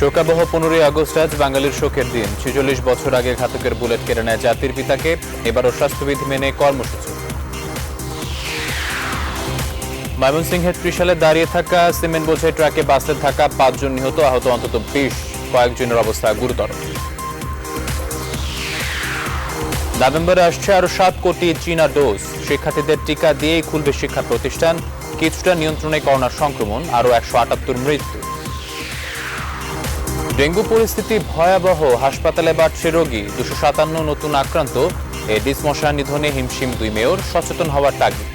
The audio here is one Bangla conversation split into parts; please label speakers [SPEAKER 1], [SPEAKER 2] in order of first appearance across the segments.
[SPEAKER 1] শোকাবহ 15ই আগস্ট আজ বাঙালির শোকের দিন। 46 বছর আগে ঘাতকের বুলেট কেড়ে নেয় জাতির পিতাকে। এবারও স্বাস্থ্যবিধি মেনে কর্মসূচি। ময়মনসিংহের ত্রিশালে দাঁড়িয়ে থাকা সিমেন্ট বোঝাই ট্রাকে বাসে থাকা 5 জন নিহত, আহত অন্তত 20, কয়েকজনের অবস্থা গুরুতর। নভেম্বরে আসছে আরো 7 কোটি চীনা ডোজ। শিক্ষার্থীদের টিকা দিয়েই খুলবে শিক্ষা প্রতিষ্ঠান। কিছুটা নিয়ন্ত্রণে করোনা সংক্রমণ, আরো 178 মৃত্যু। ডেঙ্গু পরিস্থিতি ভয়াবহ, হাসপাতালে বাড়ছে রোগী। 257 নতুন আক্রান্ত। এডিস মশা নিধনে হিমশিম 2 মেয়র, সচেতন হওয়ার তাগিদ।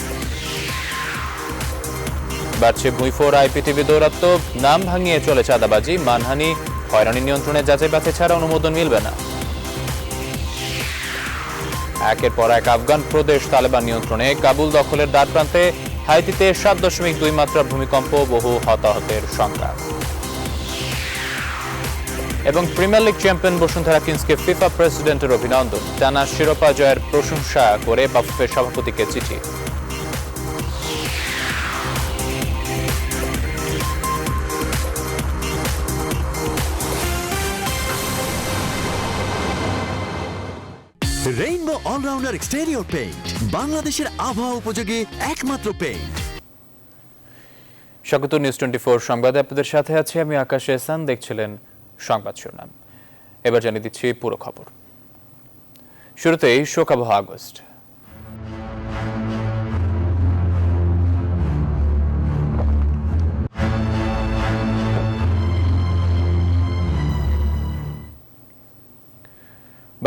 [SPEAKER 1] বাড়ছে ভুঁইফোর আইপিটিভি দৌরাত্ম, নাম ভাঙিয়ে চলে চাঁদাবাজি, মানহানি, হয়রানি নিয়ন্ত্রণে যাচাই বাছাই ছাড়া অনুমোদন মিলবে না। একের পর এক আফগান প্রদেশ তালেবান নিয়ন্ত্রণে, কাবুল দখলের দ্বারপ্রান্তে। হাইতিতে 7.2 মাত্রা ভূমিকম্প, বহু হতাহতের শঙ্কা। এবং প্রিমিয়ার লিগ চ্যাম্পিয়ন বসুন্ধরা কিংসকে ফিফা প্রেসিডেন্টের অভিনন্দন। টানা শিরোপা জয়ের প্রশংসা করে বাফুফের সভাপতিকে চিঠি।
[SPEAKER 2] রেইনবো অলরাউন্ডার এক্সটেরিয়র পেইন্ট, বাংলাদেশের আবহাওয়া উপযোগী একমাত্র পেইন্ট।
[SPEAKER 1] স্বাগত নিউজ 24 সংবাদে আপনাদের সাথে আছি আমি আকাশ এহসান। দেখছিলেন সংবাদ শিরোনাম। এবার জানিয়ে দিচ্ছি পুরো খবর। শুরুতেই শোকাবহ আগস্ট।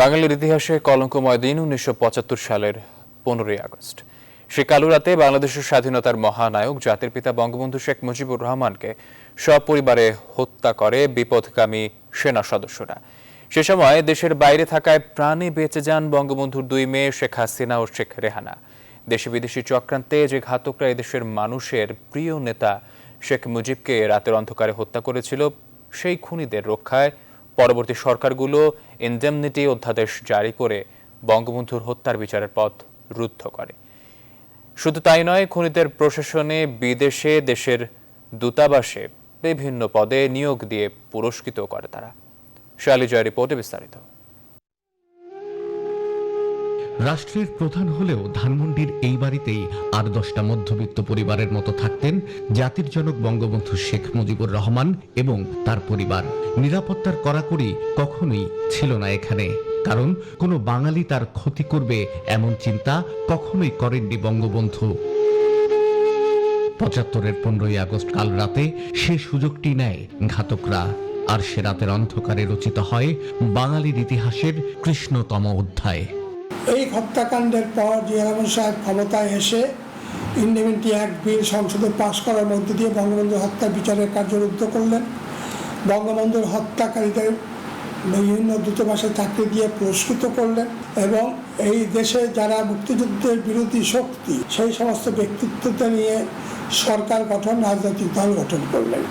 [SPEAKER 1] বাঙালির ইতিহাসে কলঙ্কময় দিন 1975 সালের 15ই আগস্ট। সে কালো রাতে বাংলাদেশের স্বাধীনতার মহানায়ক জাতির পিতা বঙ্গবন্ধু শেখ মুজিবুর রহমানকে সপরিবারে হত্যা করে বিপথগামী সেনা সদস্যরা। সে সময় দেশের বাইরে থাকায় প্রাণে বেঁচে যান বঙ্গবন্ধুর 2 মেয়ে শেখ হাসিনা ও শেখ রেহানা। দেশি বিদেশি চক্রান্তে যে ঘাতকরা এদেশের মানুষের প্রিয় নেতা শেখ মুজিবকে রাতের অন্ধকারে হত্যা করেছিল, সেই খুনিদের রক্ষায় পরবর্তী সরকারগুলো ইনডেমনিটি অধ্যাদেশ জারি করে বঙ্গবন্ধুর হত্যার বিচারের পথ রুদ্ধ করে। শুধু তাই নয়, খুনিদের প্রশাসনে, বিদেশে, দেশের দূতাবাসে বিভিন্ন পদে নিয়োগ দিয়ে পুরস্কৃত করে তারা। শালি জয় রিপোর্টে বিস্তারিত।
[SPEAKER 3] রাষ্ট্রের প্রধান হলেও ধানমন্ডির এই বাড়িতেই আর 10টা মধ্যবিত্ত পরিবারের মতো থাকতেন জাতির জনক বঙ্গবন্ধু শেখ মুজিবুর রহমান এবং তার পরিবার। নিরাপত্তার কড়াকড়ি কখনোই ছিল না এখানে, কারণ কোনো বাঙালি তার ক্ষতি করবে এমন চিন্তা কখনোই করেননি বঙ্গবন্ধু। 75-এর 15ই আগস্ট কাল রাতে সে সুযোগটি নেয় ঘাতকরা, আর সে রাতের অন্ধকারে রচিত হয় বাঙালির ইতিহাসের কৃষ্ণতম অধ্যায়।
[SPEAKER 4] এই হত্যাকাণ্ডের পর জিয়া রহমান সাহেব ক্ষমতায় এসে ইনডেমনিটি অ্যাক্ট বিল সংসদে পাশ করার মধ্য দিয়ে বঙ্গবন্ধুর হত্যা বিচারের কার্য রুদ্ধ করলেন। বঙ্গবন্ধুর হত্যাকারীদের বিভিন্ন দূতাবাসে চাকরি দিয়ে পুরস্কৃত করলেন এবং এই দেশে যারা মুক্তিযুদ্ধের বিরোধী শক্তি, সেই সমস্ত ব্যক্তিত্বদের নিয়ে সরকার গঠন, রাজনৈতিক দল গঠন করলেন।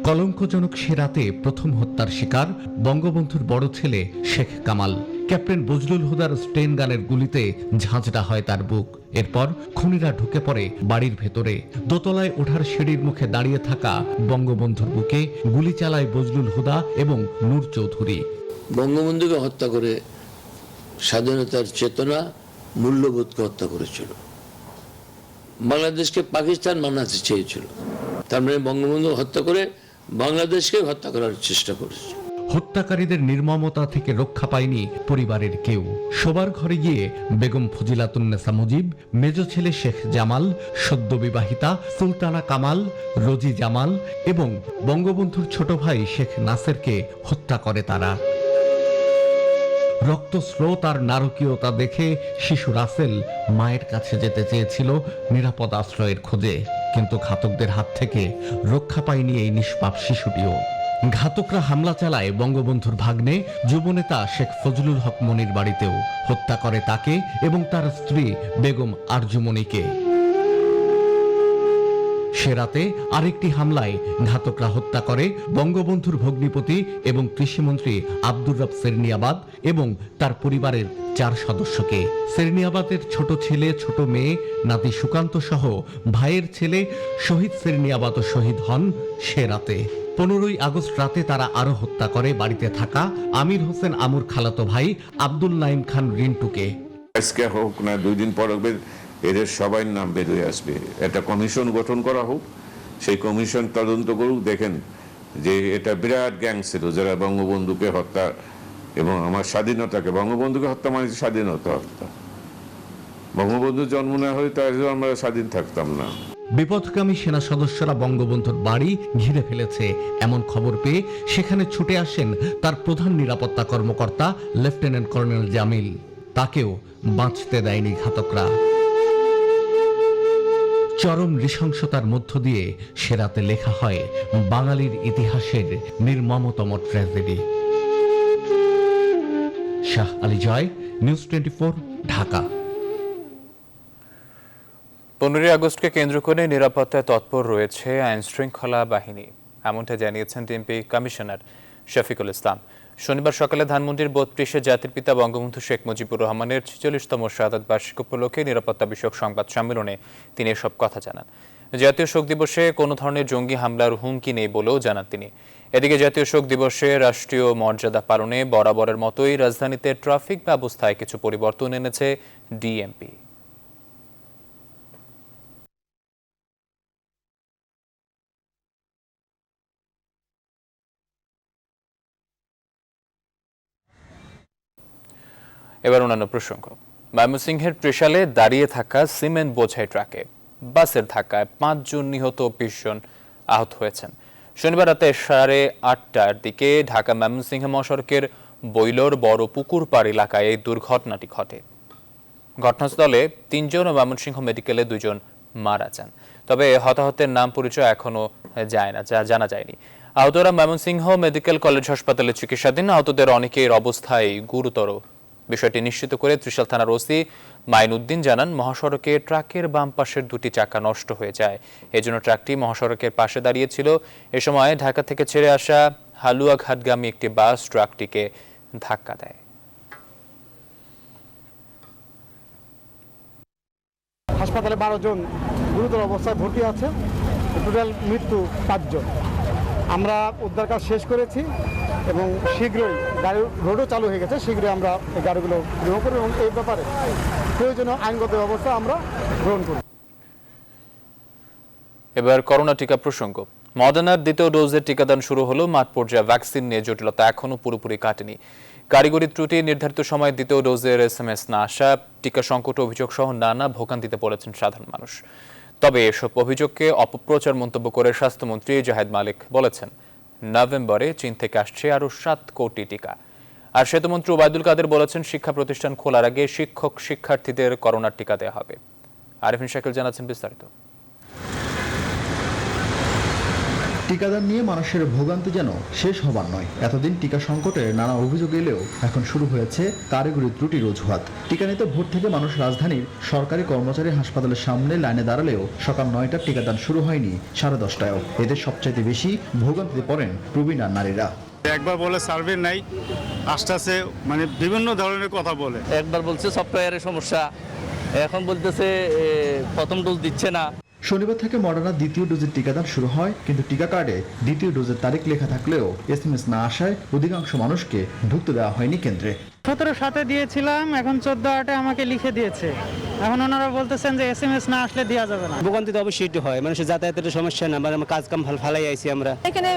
[SPEAKER 3] কলঙ্কজনক সে রাতে প্রথম হত্যার শিকার বঙ্গবন্ধুর বড় ছেলে শেখ কামাল। ক্যাপ্টেন বজলুল হুদার স্টেন গানের গুলিতে ঝাঁঝরা হয় তার বুক। এরপর খুনিরা ঢুকে পড়ে বাড়ির ভেতরে। দোতলায় ওঠার সিঁড়ির মুখে দাঁড়িয়ে থাকা বঙ্গবন্ধুর বুকে গুলি চালায় বজলুল হুদা এবং নূর চৌধুরী।
[SPEAKER 5] বঙ্গবন্ধুকে হত্যা করে স্বাধীনতার চেতনা, মূল্যবোধকে হত্যা করেছিল। বাংলাদেশকে পাকিস্তান বানাতে চেয়েছিল। তার মানে বঙ্গবন্ধু হত্যা করে বাংলাদেশকে হত্যা করার চেষ্টা করেছে।
[SPEAKER 3] হত্যাকারীদের নির্মমতা থেকে রক্ষা পায়নি পরিবারের কেউ। শোবার ঘরে গিয়ে বেগম ফজিলাতুন্নেসা মুজিব, মেজ ছেলে শেখ জামাল, সদ্য বিবাহিতা সুলতানা কামাল, রোজি জামাল এবং বঙ্গবন্ধুর ছোট ভাই শেখ নাসেরকে হত্যা করে তারা। রক্তস্রোত আর নারকীয়তা দেখে শিশু রাসেল মায়ের কাছে যেতে চেয়েছিল নিরাপদ আশ্রয়ের খোঁজে, কিন্তু ঘাতকদের হাত থেকে রক্ষা পায়নি এই নিষ্পাপ শিশুটিও। ঘাতকরা হামলা চালায় বঙ্গবন্ধুর ভাগ্নে যুবনেতা শেখ ফজলুল হক মনির বাড়িতেও। হত্যা করে তাকে এবং তার স্ত্রী বেগম আরজুমনিকে। সে রাতে আরেকটি হামলায় ঘাতকরা হত্যা করে বঙ্গবন্ধুর ভগ্নিপতি এবং কৃষিমন্ত্রী আব্দুর রব সেরনিয়াবাদ এবং তার পরিবারের 4 সদস্যকে। সেরনিয়াবাদের ছোট ছেলে, ছোট মেয়ে, নাতি সুকান্ত সহ ভাইয়ের ছেলে শহীদ সেরনিয়াবাদও শহীদ হন সে রাতে। 15ই আগস্ট রাতে তারা আরো হত্যা করে বাড়িতে থাকা আমির হোসেন আমুর খালাতো ভাই আব্দুল নাইম খান রিন্টুকে।
[SPEAKER 6] আজকে হোক না 2 দিন পর হবে, এদের সবাই নাম বেরিয়ে আসবে। একটা কমিশন গঠন করা হোক, সেই কমিশন তদন্ত করুক, দেখেন যে এটা বিরাট গ্যাং ছিল যারা বঙ্গবন্ধুকে হত্যা এবং আমার স্বাধীনতাকে, বঙ্গবন্ধুকে হত্যা মানে স্বাধীনতা হত্যা। বঙ্গবন্ধুর জন্ম না হলে তাই আমরা স্বাধীন থাকতাম না।
[SPEAKER 3] বিপথগামী সেনা সদস্যরা বঙ্গবন্ধুর বাড়ি ঘিরে ফেলেছে এমন খবর পেয়ে সেখানে ছুটে আসেন তার প্রধান নিরাপত্তা কর্মকর্তা লেফটেন্যান্ট কর্নেল জামিল। তাকেও বাঁচতে দেয়নি ঘাতকরা। চরম নৃশংসতার মধ্য দিয়ে সে রাতে লেখা হয় বাঙালির ইতিহাসের নির্মমতম ট্র্যাজেডি। শাহ আলী জয়, নিউজ 24, ঢাকা।
[SPEAKER 1] 15ই আগস্টকে কেন্দ্র করে নিরাপত্তায় তৎপর রয়েছে আইন শৃঙ্খলা বাহিনী, এমনটা জানিয়েছেন ডিএমপি কমিশনার শফিকুল ইসলাম। শনিবার সকালে ধানমন্ডির 32-এ জাতির পিতা বঙ্গবন্ধু শেখ মুজিবুর রহমানের 46তম শাহাদাত বার্ষিকী উপলক্ষে নিরাপত্তা বিষয়ক সংবাদ সম্মেলনে তিনি এসব কথা জানান। জাতীয় শোক দিবসে কোনো ধরনের জঙ্গি হামলার হুমকি নেই বলেও জানান তিনি। এদিকে জাতীয় শোক দিবসে রাষ্ট্রীয় মর্যাদা পালনে বরাবরের মতোই রাজধানীতে ট্রাফিক ব্যবস্থায় কিছু পরিবর্তন এনেছে ডিএমপি। এবার অন্যান্য প্রসঙ্গ। ময়মনসিংহের ত্রিশালে দাঁড়িয়ে থাকা সিমেন্ট বোঝাই ট্রাকে বাসের ধাক্কায় 5 জন নিহত, 20 জন আহত হয়েছেন। শনিবার রাতে 8:30টার দিকে ঢাকা ময়মনসিংহ মহাসড়কের বৈলর বড় পুকুর পাড় এলাকায় এই দুর্ঘটনাটি ঘটে। ঘটনাস্থলে 3 জন ও ময়মনসিংহ মেডিকেলে 2 জন মারা যান। তবে হতাহতের নাম পরিচয় এখনো জানা যায়নি। আহতরা ময়মনসিংহ মেডিকেল কলেজ হাসপাতালে চিকিৎসাধীন। আহতদের অনেকের অবস্থায় গুরুতর। বিষয়টি নিশ্চিত করে ত্রিশাল থানার ওসি মাইনুদ্দিন জানান, মহাসড়কে ট্রাকের বাম পাশের 2টি চাকা নষ্ট হয়ে যায়। এজন্য ট্রাকটি মহাসড়কের পাশে দাঁড়িয়েছিল। এ সময় ঢাকা থেকে ছেড়ে আসা হালুয়াঘাটগামী একটি বাস ট্রাকটিকে ধাক্কা দেয়।
[SPEAKER 7] হাসপাতালে 12 জন গুরুতর অবস্থায় ভর্তি আছে, টোটাল মৃত্যু 5 জন। আমরা উদ্ধার কাজ শেষ করেছি এবং শীঘ্রই গাড়ি রোডও চালু হয়ে গেছে, শীঘ্রই আমরা এই গাড়িগুলো গ্রহণ করব এবং এই ব্যাপারে প্রয়োজনীয় আইনগত ব্যবস্থা আমরা গ্রহণ করব।
[SPEAKER 1] এবার করোনা টিকা প্রসঙ্গ। মডার্নার 2য় ডোজের টিকাদান শুরু হলো। মাঠ পর্যায়ে ভ্যাকসিন নিয়ে জটিলতা এখনো পুরোপুরি কাটেনি। কারিগরি ত্রুটি, নির্ধারিত সময় 2য় ডোজের SMS না আসা, টিকা সংকট অভিযোগ সহ নানা ভোগান্তিতে পড়েছেন সাধারণ মানুষ। তবে এসব অভিযোগকে অপপ্রচার মন্তব্য করে স্বাস্থ্যমন্ত্রী জাহেদ মালিক বলেছেন, নভেম্বরে চীন থেকে আসছে আরও 7 কোটি টিকা। আর সেতুমন্ত্রী ওবায়দুল কাদের বলেছেন, শিক্ষা প্রতিষ্ঠান খোলার আগে শিক্ষক শিক্ষার্থীদের করোনার টিকা দেওয়া হবে। আরিফিন শাকিল জানাচ্ছেন বিস্তারিত।
[SPEAKER 8] টিকাদান নিয়ে মানুষের ভোগান্তি যেন শেষ হবার নয়। এতদিন টিকা সংকটের নানা অভিযোগ এলেও এখন শুরু হয়েছে কারিগরি ত্রুটির অজুহাত। টিকা নিতে ভোর থেকে মানুষ রাজধানীর সরকারি কর্মচারী হাসপাতালের সামনে লাইনে দাঁড়ালেও সকাল 9টার টিকাদান শুরু হয়নি 10:30টায়ও। এদের সবচাইতে বেশি ভোগান্তিতে পড়েন প্রবীণ নারীরা।
[SPEAKER 9] একবার বলে সার্ভে নাই, আস্তে মানে বিভিন্ন ধরনের কথা বলে।
[SPEAKER 10] একবার বলছে সফটওয়্যারের সমস্যা, এখন বলতেছে প্রথম ডোজ দিচ্ছে না।
[SPEAKER 8] শনিবার থেকে মডার্নার 2য় ডোজের টিকাদান শুরু হয়, কিন্তু টিকা কার্ডে 2য় ডোজের তারিখ লেখা থাকলেও SMS না আসায় অধিকাংশ মানুষকে ঢুকতে দেওয়া হয়নি কেন্দ্রে।
[SPEAKER 11] 17/7 দিয়েছিলাম, এখন 14/8 আমাকে লিখে দিয়েছে। এখন ওনারা বলতেছেন যে SMS না আসলে দেওয়া যাবে না।
[SPEAKER 10] ভোগান্তি তো অবশ্যই হয়, মানুষের যাতায়াতের সমস্যা না, আমরা কাজ কাম ফালাই আইছি। আমরা
[SPEAKER 12] এখানে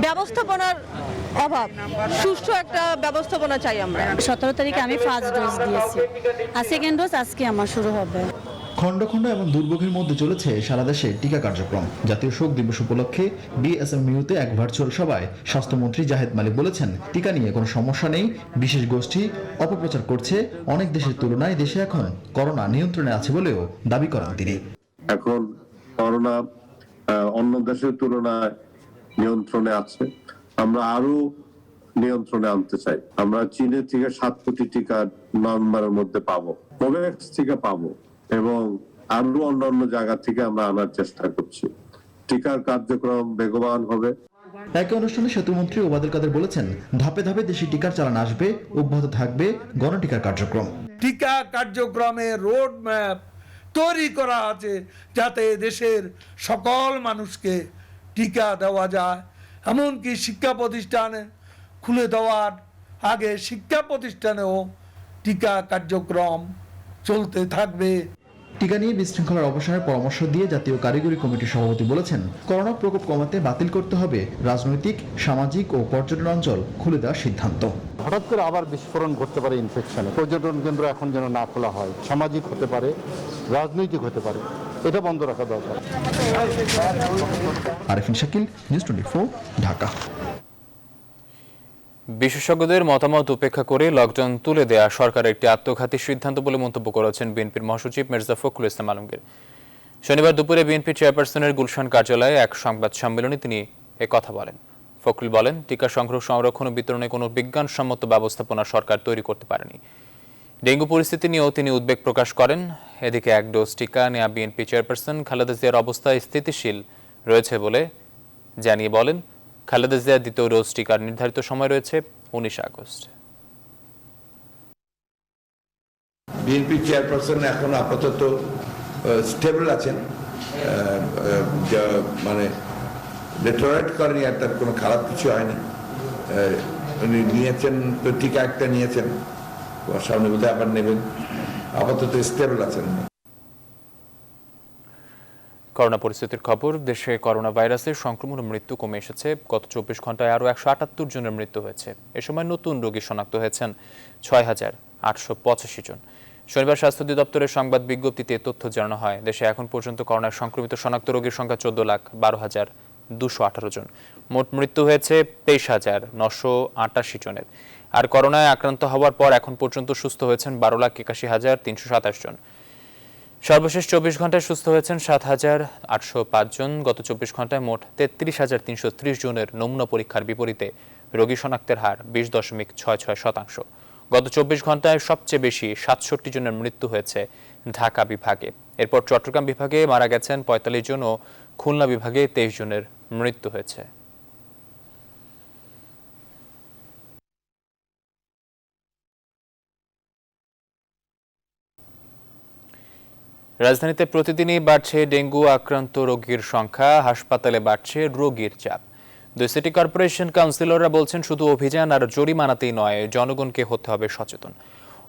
[SPEAKER 12] ব্যবস্থাপনার অভাব, সুষ্ঠু একটা ব্যবস্থাপনা চাই আমরা।
[SPEAKER 13] 17 তারিখে আমি ফার্স্ট ডোজ দিয়েছি, আর সেকেন্ড ডোজ আজকে আমার শুরু হবে।
[SPEAKER 8] খণ্ড খণ্ড এবং দুর্ভোগের মধ্যে চলেছে সারা দেশে টিকা কার্যক্রম। জাতীয় শোক দিবস উপলক্ষে ডিএসএমইউতে এক ভার্চুয়াল সভায় স্বাস্থ্যমন্ত্রী জাহেদ মালিক বলেছেন, টিকা নিয়ে কোনো সমস্যা নেই, বিশেষ গোষ্ঠী অপপ্রচার করছে। অনেক দেশের তুলনায় দেশে এখন করোনা নিয়ন্ত্রণে আছে বলেও দাবি করেন তিনি।
[SPEAKER 14] এখন করোনা অন্য দেশের তুলনায় নিয়ন্ত্রণে আছে, আমরা আরো নিয়ন্ত্রণে আনতে চাই। আমরা চীনের থেকে 7 কোটি টিকা নভেম্বরের মধ্যে পাবো, কোভ্যাক্স থেকে পাবো এবং আরো অন্যান্য জায়গা থেকে আমরা আনার চেষ্টা করছি। টিকার কার্যক্রম বেগবান হবে।
[SPEAKER 8] একই অনুষ্ঠানে সেতুমন্ত্রী ওবায়দুল কাদের বলেছেন, ধাপে ধাপে দেশে টিকার চালান আসবে, অব্যাহত থাকবে গণটিকার কার্যক্রম।
[SPEAKER 15] টিকা কার্যক্রমে রোড ম্যাপ তৈরি করা আছে যাতে দেশের সকল মানুষকে টিকা দেওয়া যায়। এমনকি শিক্ষা প্রতিষ্ঠানে খুলে দেওয়ার আগে শিক্ষা প্রতিষ্ঠানেও টিকা কার্যক্রম চলতে থাকবে।
[SPEAKER 8] টিকা নিয়ে বিশৃঙ্খলার অবসানের পরামর্শ দিয়ে জাতীয় কারিগরি কমিটির সভাপতি বলেছেন, করোনা প্রকোপ কমাতে বাতিল করতে হবে রাজনৈতিক, সামাজিক ও পর্যটন অঞ্চল খুলে দেওয়ার সিদ্ধান্ত।
[SPEAKER 7] হঠাৎ করে আবার বিস্ফোরণ ঘটতে পারে ইনফেকশনে। পর্যটন কেন্দ্র এখন যেন না খোলা হয়, সামাজিক হতে পারে, রাজনৈতিক হতে পারে, এটা বন্ধ রাখা দরকার।
[SPEAKER 8] আরিফিন শাকিল, নিউজ 24, ঢাকা।
[SPEAKER 1] বিশেষজ্ঞদের মতামত উপেক্ষা করে লকডাউন তুলে দেয়া সরকারের একটি আত্মঘাতী সিদ্ধান্ত বলে মন্তব্য করেছেন বিএনপির মহাসচিব মির্জা ফখরুল ইসলাম আলমগীর। শনিবার দুপুরে বিএনপি চেয়ারপারসনের গুলশান কার্যালয়ে এক সংবাদ সম্মেলনে তিনি কথা বলেন। ফখরুল বলেন, টিকা সংগ্রহ, সংরক্ষণ ও বিতরণে কোনো বিজ্ঞানসম্মত ব্যবস্থাপনা সরকার তৈরি করতে পারেনি। ডেঙ্গু পরিস্থিতি নিয়েও তিনি উদ্বেগ প্রকাশ করেন। এদিকে এক ডোজ টিকা নেয়া বিএনপি চেয়ারপারসন খালেদা জিয়ার অবস্থা স্থিতিশীল রয়েছে বলে জানিয়ে বলেন, খালেদা জিয়ার দ্বিতীয় ডোজ টিকার নির্ধারিত সময় রয়েছে 19 আগস্ট।
[SPEAKER 16] বিএনপি চেয়ারপারসন এখন আপাতত স্টেবল আছেন, মানে ডেটোরেট করেনি, আর তার কোনো খারাপ কিছু হয়নি। উনি নিয়েছেন তো, টিকা একটা নিয়েছেন, সামনে বোধহয় আবার নেবেন, আপাতত স্টেবল আছেন।
[SPEAKER 1] করোনা পরিস্থিতির খবর। দেশে করোনা ভাইরাসের সংক্রমণ ও মৃত্যু কমে এসেছে। গত 24 ঘন্টায় আরও 178 জনের মৃত্যু হয়েছে। এ সময় নতুন রোগী শনাক্ত হয়েছেন 6,885 জন। শনিবার স্বাস্থ্য অধিদপ্তরের সংবাদ বিজ্ঞপ্তিতে তথ্য জানানো হয়। দেশে এখন পর্যন্ত করোনায় সংক্রমিত শনাক্ত রোগীর সংখ্যা 14,12,218 জন। মোট মৃত্যু হয়েছে 23,988 জনের। আর করোনায় আক্রান্ত হওয়ার পর এখন পর্যন্ত সুস্থ হয়েছেন 12,81,327 জন। সর্বশেষ 24 ঘন্টায় সুস্থ হয়েছেন 7,805 জন। গত 24 ঘন্টায় মোট 33,330 জনের নমুনা পরীক্ষার বিপরীতে রোগী শনাক্তের হার 20.66%। গত 24 ঘন্টায় সবচেয়ে বেশি 67 জনের মৃত্যু হয়েছে ঢাকা বিভাগে। এরপর চট্টগ্রাম বিভাগে মারা গেছেন 45 জন ও খুলনা বিভাগে 23 জনের মৃত্যু হয়েছে। রাজধানীতে প্রতিদিনই বাড়ছে ডেঙ্গু আক্রান্ত রোগীর সংখ্যা, হাসপাতালে বাড়ছে রোগীর চাপ। দুই সিটি কর্পোরেশন কাউন্সিলররা বলছেন, শুধু অভিযান আর জরিমানাতেই নয়, জনগণকে হতে হবে সচেতন।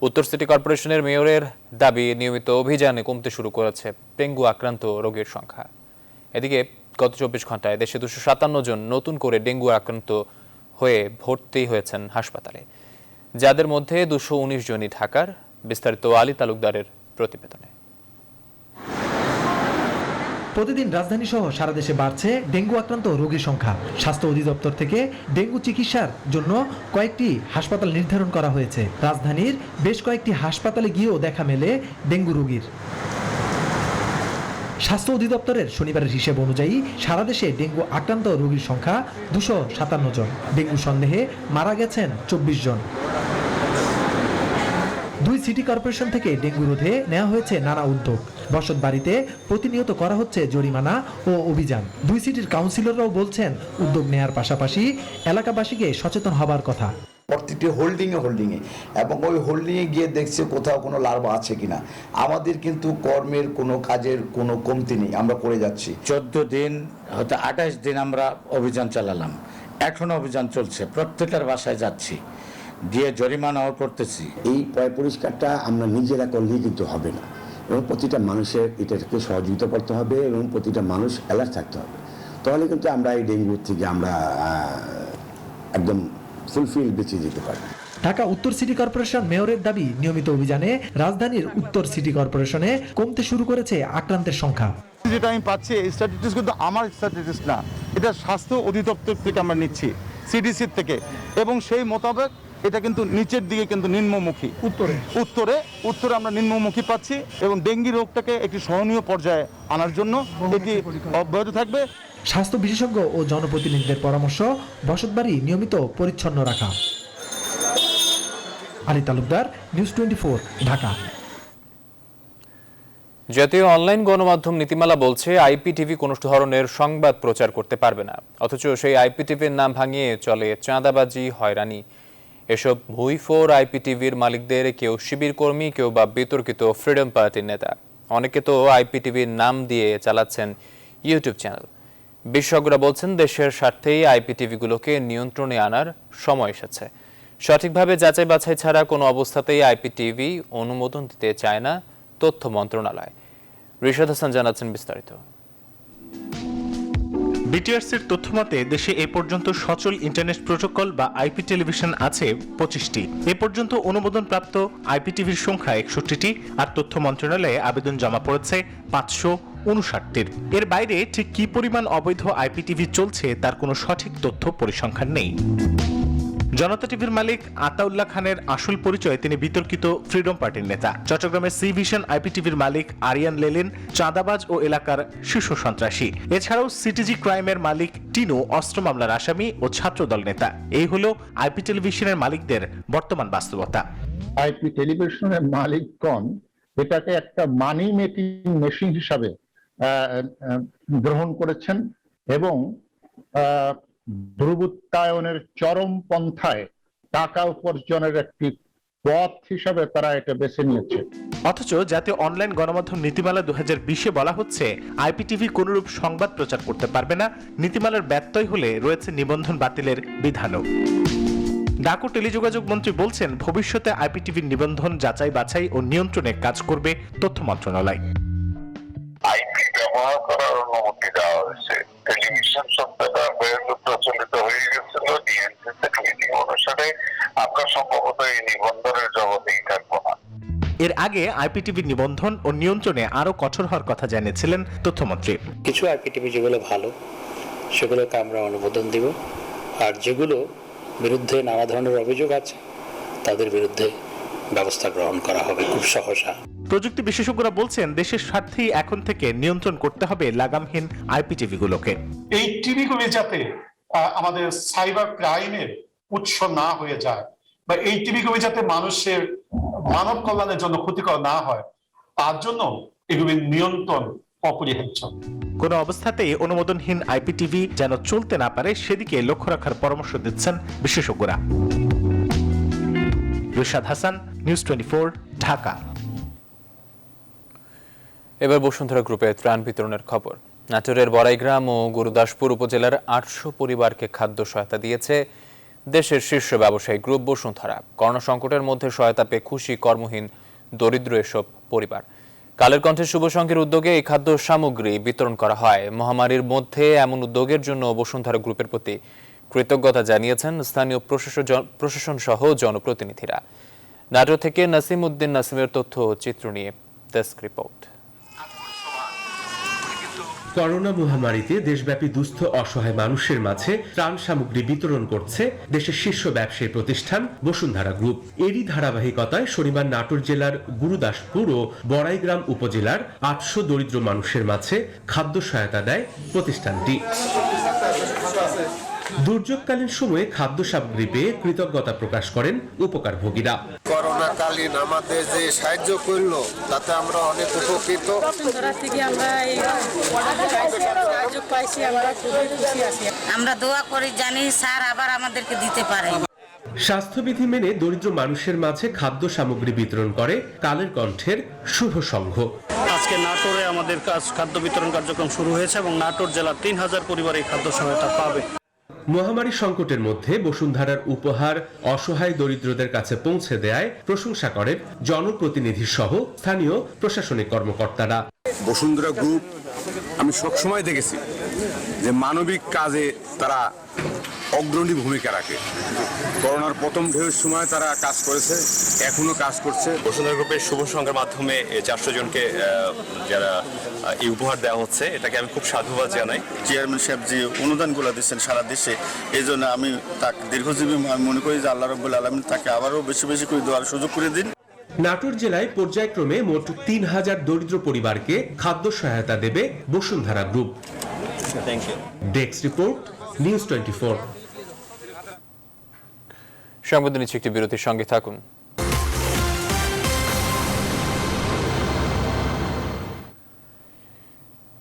[SPEAKER 1] উত্তর সিটি কর্পোরেশনের মেয়রের দাবি, নিয়মিত অভিযানে কমতে শুরু করেছে ডেঙ্গু আক্রান্ত রোগীর সংখ্যা। এদিকে গত 24 ঘন্টায় দেশে 257 জন নতুন করে ডেঙ্গু আক্রান্ত হয়ে ভর্তি হয়েছেন হাসপাতালে, যাদের মধ্যে 219 জনই ঢাকার। বিস্তারিত আলী তালুকদারের প্রতিবেদনে।
[SPEAKER 17] প্রতিদিন রাজধানী সহ সারা দেশে বাড়ছে ডেঙ্গু আক্রান্ত রোগীর সংখ্যা। স্বাস্থ্য অধিদপ্তর থেকে ডেঙ্গু চিকিৎসার জন্য কয়েকটি হাসপাতাল নির্ধারণ করা হয়েছে। রাজধানীর বেশ কয়েকটি হাসপাতালে গিয়েও দেখা মেলে ডেঙ্গু রোগীর। স্বাস্থ্য অধিদপ্তরের শনিবারের হিসেব অনুযায়ী সারা দেশে ডেঙ্গু আক্রান্ত রোগীর সংখ্যা 257 জন। ডেঙ্গু সন্দেহে মারা গেছেন 24 জন। দুই সিটি কর্পোরেশন থেকে ডেঙ্গু রোধে নেওয়া হয়েছে নানা উদ্যোগ। বসত বাড়িতে প্রতিনিয়ত করা হচ্ছে জরিমানা ও অভিযান। দুই সিটির কাউন্সিলররাও বলছেন, উদ্যোগ নেয়ার পাশাপাশি এলাকাবাসীকে সচেতন হবার কথা।
[SPEAKER 18] প্রতিটি হোল্ডিংয়ে এবং ওই হোল্ডিংয়ে গিয়ে দেখছে কোথাও কোনো লার্ভা আছে কিনা। আমাদের কিন্তু কর্মের কোনো কাজের কোনো কমতি নেই, আমরা করে যাচ্ছি।
[SPEAKER 19] 14 দিন হয়তো 28 দিন আমরা অভিযান চালালাম, এখনো অভিযান চলছে, প্রত্যেকের বাসায় যাচ্ছি, গিয়ে জরিমানাও করতেছি।
[SPEAKER 20] এই পরিষ্কারটা আমরা নিজেরা করলেই কিন্তু হবে না, এবং প্রতিটা মানুষের এটাকে সহযোগিতা করতে হবে এবং প্রতিটা মানুষ অ্যালার্ট থাকতে হবে। তাহলে কিন্তু আমরা এই ডেঙ্গু থেকে আমরা একদম ফুলফিল বেঁচে যেতে পারি।
[SPEAKER 17] ঢাকা উত্তর সিটি কর্পোরেশন মেয়রের দাবি, নিয়মিত অভিযানে রাজধানীর উত্তর সিটি কর্পোরেশনে কমতে শুরু করেছে আক্রান্তের সংখ্যা।
[SPEAKER 9] যেটা আমি পাচ্ছি এই স্ট্যাটিস্টিক্স কিন্তু আমার স্ট্যাটিস্টিক্স না, এটা স্বাস্থ্য অধিদপ্তর থেকে আমরা নিচ্ছি, সিডিসির থেকে, এবং সেই মোতাবেক এটা কিন্তু নিচের দিকে কিন্তু নিম্নমুখী। উত্তরে আমরা নিম্নমুখী পাচ্ছি, এবং ডেঙ্গি রোগটাকে একটি সহনীয় পর্যায়ে আনার জন্য এটি অব্যাহত থাকবে।
[SPEAKER 17] স্বাস্থ্য বিশেষজ্ঞ ও জনপ্রতিনিধিদের পরামর্শ, বসতবাড়ি নিয়মিত পরিচ্ছন্ন রাখা। আলী তালুকদার, নিউজ 24, ঢাকা।
[SPEAKER 1] জাতীয় অনলাইন গণমাধ্যম নীতিমালা বলছে আইপিটিভি কোনো ধরনের সংবাদ প্রচার করতে পারবে না, অথচ সেই আইপিটিভির নাম ভাঙিয়ে চলে চাঁদাবাজি, হয়রানি। এসব ভুইফোর আইপিটিভির মালিকদের কেউ শিবির কর্মী, কেউ বা বিতর্কিত ফ্রিডম পার্টির নেতা। অনেকে তো আইপিটিভির নাম দিয়ে চালাচ্ছেন ইউটিউব চ্যানেল। বিশেষজ্ঞরা বলছেন দেশের স্বার্থেই আইপিটিভিগুলোকে নিয়ন্ত্রণে আনার সময় এসেছে। সঠিকভাবে যাচাই বাছাই ছাড়া কোনো অবস্থাতেই আইপিটিভি অনুমোদন দিতে চায় না তথ্য মন্ত্রণালয়। রিশাদ হাসান জানাচ্ছেন বিস্তারিত।
[SPEAKER 21] বিটিআরসির তথ্যমতে দেশে এ পর্যন্ত সচল ইন্টারনেট প্রোটোকল বা আইপি টেলিভিশন আছে 25টি। এ পর্যন্ত অনুমোদনপ্রাপ্ত আইপিটিভির সংখ্যা 61টি, আর তথ্য মন্ত্রণালয়ে আবেদন জমা পড়েছে 559টির। এর বাইরে ঠিক কী পরিমাণ অবৈধ আইপিটিভি চলছে তার কোনো সঠিক তথ্য পরিসংখ্যান নেই। জনতা টিভির মালিক আতাউল্লাহ খানের আসল পরিচয় তিনি বিতর্কিত ফ্রিডম পার্টির নেতা। চট্টগ্রামের সি ভিশন আইপিটিভির মালিক আরিয়ান লেলিন চাঁদাবাজ ও এলাকার শীর্ষ সন্ত্রাসী। এছাড়াও সিটিজি ক্রাইমের মালিক টিনু অস্ত্র মামলার আসামি ও ছাত্রদল নেতা। এই হলো আইপি টেলিভিশনের মালিকদের বর্তমান বাস্তবতা।
[SPEAKER 22] আইপি টেলিভিশনের মালিকগণ এটাকে একটা মানি মেকিং মেশিন হিসাবে গ্রহণ করেছেন এবং দুর্বৃত্তায়নের চরম পন্থায় টাকা উপার্জনের একটি পথ হিসাবে তারা এটা বেছে নিয়েছে।
[SPEAKER 21] অথচ জাতীয় অনলাইন গণমাধ্যম নীতিমালা 2020-এ বলা হচ্ছে আইপিটিভি কোনরূপ সংবাদ প্রচার করতে পারবে না। নীতিমালার ব্যত্যয় হলে রয়েছে নিবন্ধন বাতিলের বিধানও। ডাক ও টেলিযোগাযোগ মন্ত্রী বলছেন ভবিষ্যতে আইপিটিভির নিবন্ধন যাচাই বাছাই ও নিয়ন্ত্রণে কাজ করবে তথ্য মন্ত্রণালয়।
[SPEAKER 23] আইপি ব্যবহার করার অনুমতি দেওয়া হয়েছে। টেলিভিশন শব্দটা প্রচলিত হয়ে গেছিল ডিএনসি সেটিং অনুসারে। আমরা সম্ভবত এই নিবন্ধনের জগতেই থাকবো না।
[SPEAKER 21] এর আগে আইপিটিভির নিবন্ধন ও নিয়ন্ত্রণে আরো কঠোর হওয়ার কথা জানিয়েছিলেন তথ্যমন্ত্রী।
[SPEAKER 24] কিছু আইপিটিভি যেগুলো ভালো সেগুলোকে আমরা অনুমোদন দিব, আর যেগুলো বিরুদ্ধে নানা ধরনের অভিযোগ আছে তাদের বিরুদ্ধে ব্যবস্থা গ্রহণ করা হবে খুব সহসা।
[SPEAKER 21] প্রযুক্তি বিশেষজ্ঞরা বলছেন দেশের স্বার্থেই এখন থেকে নিয়ন্ত্রণ করতে হবে লাগামহীন আইপিটিভিগুলোকে।
[SPEAKER 25] এই টিভিগুলি যাতে আমাদের সাইবার ক্রাইমের উৎস না হয়ে যায় বা এই টিভিগুলি যাতে মানুষের মানব কল্যাণের জন্য ক্ষতিকর না হয়, তার জন্য এগুলির নিয়ন্ত্রণ অপরিহার্য।
[SPEAKER 21] কোনো অবস্থাতেই অনুমোদনহীন আইপিটিভি যেন চলতে না পারে সেদিকে লক্ষ্য রাখার পরামর্শ দিচ্ছেন বিশেষজ্ঞরা। রিশাদ হাসান, নিউজ 24, ঢাকা।
[SPEAKER 1] এবার বসুন্ধরা গ্রুপের ত্রাণ বিতরণের খবর। নাটোরের বড়াইগ্রাম ও গুরুদাসপুর উপজেলার 800 পরিবারকে খাদ্য সহায়তা দিয়েছে দেশের শীর্ষ ব্যবসায়ী গ্রুপ বসুন্ধরা। করোনা সংকটের মধ্যে সহায়তা পেয়ে খুশি কর্মহীন দরিদ্র এসব পরিবার। কালের কণ্ঠে শুভ সংঘের উদ্যোগে এই খাদ্য সামগ্রী বিতরণ করা হয়। মহামারীর মধ্যে এমন উদ্যোগের জন্য বসুন্ধরা গ্রুপের প্রতি কৃতজ্ঞতা জানিয়েছেন স্থানীয় প্রশাসন সহ জনপ্রতিনিধিরা। নাটোর থেকে নাসিম উদ্দিন নাসিমের তথ্য চিত্র নিয়ে ডেস্ক রিপোর্ট।
[SPEAKER 26] করোনা মহামারীতে দেশব্যাপী দুস্থ অসহায় মানুষের মাঝে ত্রাণ সামগ্রী বিতরণ করছে দেশের শীর্ষ ব্যবসায়ী প্রতিষ্ঠান বসুন্ধরা গ্রুপ। এরই ধারাবাহিকতায় শনিবার নাটোর জেলার গুরুদাসপুর ও বড়াইগ্রাম উপজেলার 800 দরিদ্র মানুষের মাঝে খাদ্য সহায়তা দেয় প্রতিষ্ঠানটি। দুর্যোগকালীন সময়ে খাদ্য সামগ্রী পেয়ে কৃতজ্ঞতা প্রকাশ করেন উপকারভোগীরা।
[SPEAKER 27] করোনাকালীন আমাদের যে সাহায্য করলো তাতে আমরা অনেক উপকৃত।
[SPEAKER 28] আমরা দোয়া করি জানি স্যার আবার আমাদেরকে দিতে পারে।
[SPEAKER 26] স্বাস্থ্যবিধি মেনে দরিদ্র মানুষের মাঝে খাদ্য সামগ্রী বিতরণ করে কালের কণ্ঠের শুভ সংঘ।
[SPEAKER 29] আজকে নাটোরে আমাদের খাদ্য বিতরণ কার্যক্রম শুরু হয়েছে এবং নাটোর জেলার 3000 পরিবার এই খাদ্য সহায়তা পাবে।
[SPEAKER 26] মহামারী সংকটের মধ্যে বসুন্ধরার উপহার অসহায় দরিদ্রদের কাছে পৌঁছে দেয় প্রশংসা করেন জনপ্রতিনিধি সহ স্থানীয় প্রশাসনিক কর্মকর্তারা।
[SPEAKER 30] বসুন্ধরা গ্রুপ আমি সবসময় দেখেছি যে মানবিক কাজে তারা অগ্রণী ভূমিকা রাখে। করোনার প্রথম ঢেউয়ের সময় তারা কাজ করেছে, এখনো কাজ করছে।
[SPEAKER 31] বসুন্ধরা গ্রুপের শুভ সংঘের মাধ্যমে 400 জনকে যারা এই উপহার দেওয়া হচ্ছে, এটাকে আমি খুব সাধুবাদ জানাই।
[SPEAKER 32] চেয়ারম্যান সাহেব যে অনুদানগুলো দিচ্ছেন সারা দেশে, এই জন্য আমি তাকে দীর্ঘজীবী মনে করি যে আল্লাহ রাব্বুল আলামিন তাকে আবারও বেশি বেশি করে দেওয়ার সুযোগ করে দিন।
[SPEAKER 26] নাটোর জেলায় পর্যায়ক্রমে মোট 3000 দরিদ্র পরিবারকে খাদ্য সহায়তা দেবে Bashundhara group. Desk report, news 24।
[SPEAKER 1] সংবাদ নিচ্ছে একটি বিরতির সঙ্গে থাকুন।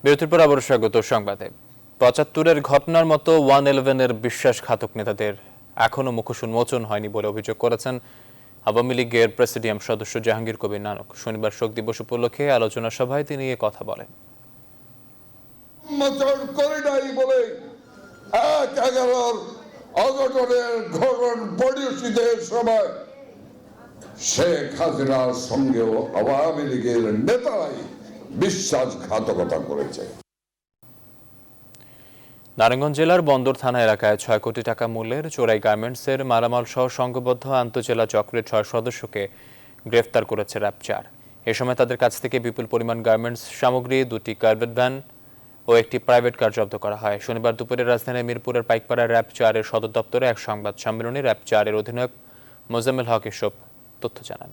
[SPEAKER 1] বিরতির পর আবার স্বাগত সংবাদে। ৭৫-এর ঘটনার মতো 111-এর বিশ্বাসঘাতক নেতাদের এখনো মুখোশ উন্মোচন হয়নি বলে অভিযোগ করেছেন আওয়ামী লীগের প্রেসিডিয়াম সদস্য জাহাঙ্গীর কবির নানক। শনিবার শোক দিবস উপলক্ষে আলোচনা সভায় তিনি এ কথা বলেন।
[SPEAKER 2] অঘটনের ঘটন পরিস্থিতির সময় শেখ হাসিনার সঙ্গেও আওয়ামী লীগের নেতারাই বিশ্বাসঘাতকতা করেছে।
[SPEAKER 1] নারায়ণগঞ্জ জেলার বন্দর থানা এলাকায় ৬ কোটি টাকা মূল্যের চোরাই গার্মেন্টসের মালামাল সহ সংঘবদ্ধ আন্তঃজেলা চক্রের ৬ সদস্যকে গ্রেফতার করেছে র্যাব-৪। এ সময় তাদের কাছ থেকে বিপুল পরিমাণ গার্মেন্টস সামগ্রী, 2টি কার্পেট ভ্যান ও একটি প্রাইভেট কার জব্দ করা হয়। শনিবার দুপুরে রাজধানীর মিরপুরের পাইকপাড়া র্যাব-৪-এর সদর দপ্তরে এক সংবাদ সম্মেলনে র্যাব-৪-এর অধিনায়ক মোজাম্মেল হক এসব তথ্য জানান।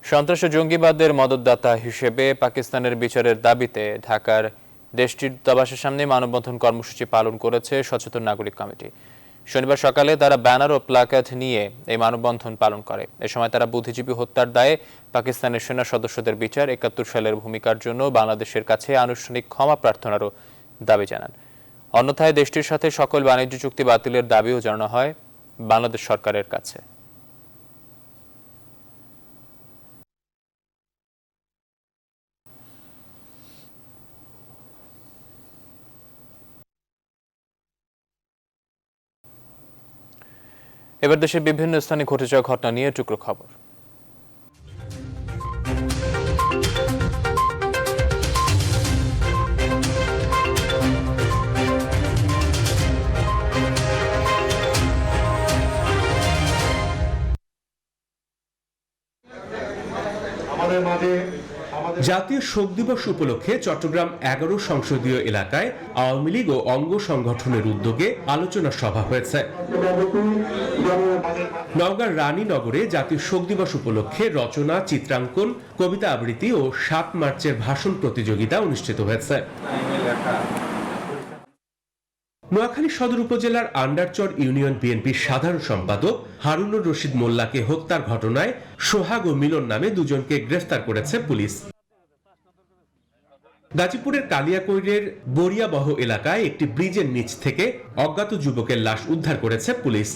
[SPEAKER 1] সন্ত্রাস ও জঙ্গিবাদের মদতদাতা হিসেবে পাকিস্তানের বিচারের দাবিতে ঢাকার দেশটির দূতাবাসের সামনে মানববন্ধন কর্মসূচি পালন করেছে সচেতন নাগরিক কমিটি। শনিবার সকালে তারা ব্যানার ও প্লাকার্ড নিয়ে এই মানববন্ধন পালন করে। এ সময় তারা বুদ্ধিজীবী হত্যার দায়ে পাকিস্তানের সেনা সদস্যদের বিচার, ৭১ সালের ভূমিকার জন্য বাংলাদেশের কাছে আনুষ্ঠানিক ক্ষমা প্রার্থনারও দাবি জানান। অন্যথায় দেশটির সাথে সকল বাণিজ্য চুক্তি বাতিলের দাবিও জানানো হয় বাংলাদেশ সরকারের কাছে। এবার দেশের বিভিন্ন স্থানে ঘটে যাওয়া ঘটনা নিয়ে টুকরো খবর।
[SPEAKER 26] জাতীয় শোক দিবস উপলক্ষে চট্টগ্রাম ১১ সংসদীয় এলাকায় আওয়ামী লীগ ও অঙ্গ সংগঠনের উদ্যোগে আলোচনা সভা হয়েছে। নওগাঁর রানীনগরে জাতীয় শোক দিবস উপলক্ষে রচনা, চিত্রাঙ্কন, কবিতা আবৃত্তি ও ৭ মার্চের ভাষণ প্রতিযোগিতা অনুষ্ঠিত হয়েছে। নোয়াখালী সদর উপজেলার আন্ডারচর ইউনিয়ন বিএনপির সাধারণ সম্পাদক হারুনুর রশিদ মোল্লাকে হত্যার ঘটনায় সোহাগ ও মিলন নামে দুজনকে গ্রেফতার করেছে পুলিশ। গাজীপুরের কালিয়াকৈরের বরিয়াবহ এলাকায় একটি ব্রিজের নিচ থেকে অজ্ঞাত যুবকের লাশ উদ্ধার করেছে পুলিশ।